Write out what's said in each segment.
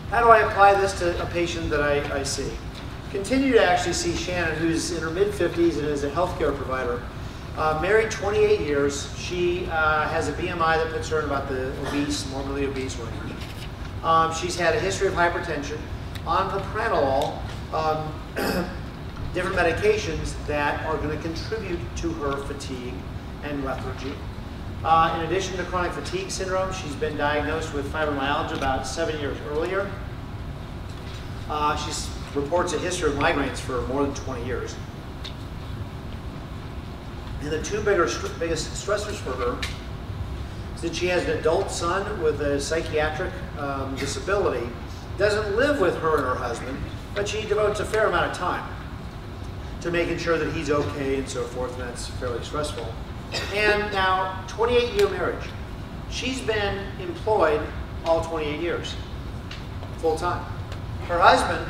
How do I apply this to a patient that I see? Continue to actually see Shannon, who's in her mid-50s and is a healthcare provider. Married 28 years. She has a BMI that puts her in about the obese, morbidly obese range. She's had a history of hypertension, on propranolol, different medications that are going to contribute to her fatigue and lethargy. In addition to chronic fatigue syndrome, she's been diagnosed with fibromyalgia about 7 years earlier. She reports a history of migraines for more than 20 years. And the two biggest stressors for her is that she has an adult son with a psychiatric disability, doesn't live with her and her husband, but she devotes a fair amount of time to making sure that he's okay and so forth, and that's fairly stressful. And now, 28-year marriage. She's been employed all 28 years, full-time. Her husband,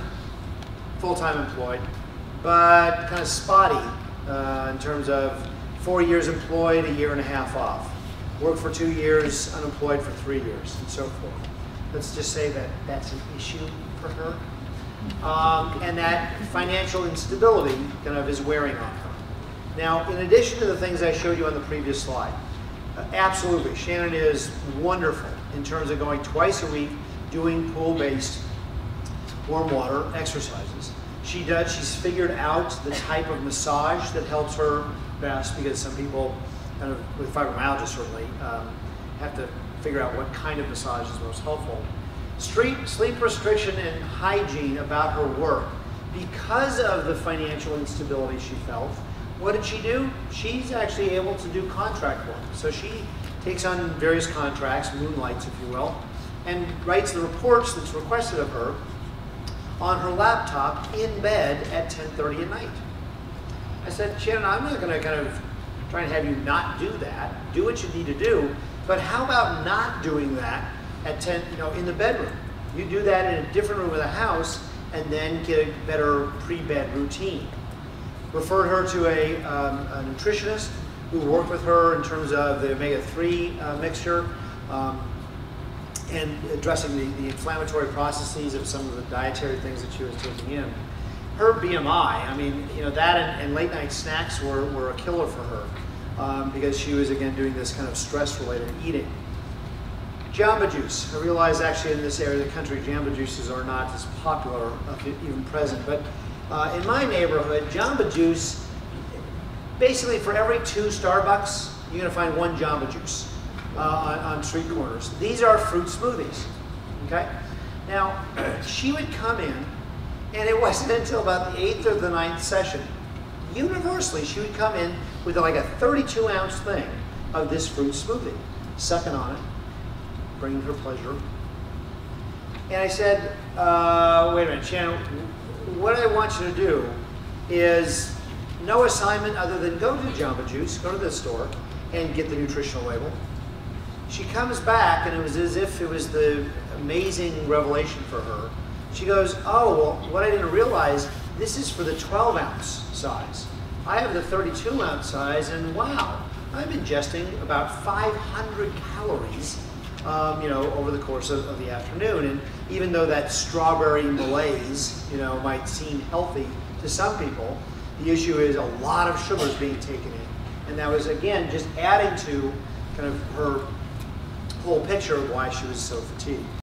full-time employed, but kind of spotty in terms of 4 years employed, a year and a half off. Worked for 2 years, unemployed for 3 years, and so forth. Let's just say that that's an issue for her. And that financial instability kind of is wearing on her. Now, in addition to the things I showed you on the previous slide, absolutely, Shannon is wonderful in terms of going twice a week, doing pool-based warm water exercises. She's figured out the type of massage that helps her best, because some people, kind of with fibromyalgia certainly, have to figure out what kind of massage is most helpful. Sleep restriction and hygiene about her work. Because of the financial instability she felt, what did she do? She's actually able to do contract work. So she takes on various contracts, moonlights if you will, and writes the reports that's requested of her on her laptop in bed at 10:30 at night. I said, Shannon, I'm not going to kind of try and have you not do that. Do what you need to do, but how about not doing that at 10, in the bedroom? You do that in a different room of the house and then get a better pre-bed routine. Referred her to a nutritionist who worked with her in terms of the omega-3 mixture and addressing the inflammatory processes of some of the dietary things that she was taking in. Her BMI, I mean, that and late night snacks were a killer for her because she was, again, doing this kind of stress-related eating. Jamba Juice. I realize actually in this area of the country, Jamba Juices are not as popular, even present, but in my neighborhood, Jamba Juice, basically for every 2 Starbucks, you're going to find 1 Jamba Juice on street corners. These are fruit smoothies, okay? Now, she would come in, and it wasn't until about the 8th or the 9th session, universally, she would come in with like a 32-ounce thing of this fruit smoothie, sucking on it, bringing her pleasure. And I said, wait a minute, Shannon, what I want you to do is no assignment other than go to Jamba Juice, go to the store, and get the nutritional label. She comes back, and it was as if it was the amazing revelation for her. She goes, oh, well, what I didn't realize, this is for the 12-ounce size. I have the 32-ounce size, and wow, I'm ingesting about 500 calories over the course of the afternoon. And even though that strawberry malaise, might seem healthy to some people, the issue is a lot of sugar is being taken in. And that was, again, just adding to kind of her whole picture of why she was so fatigued.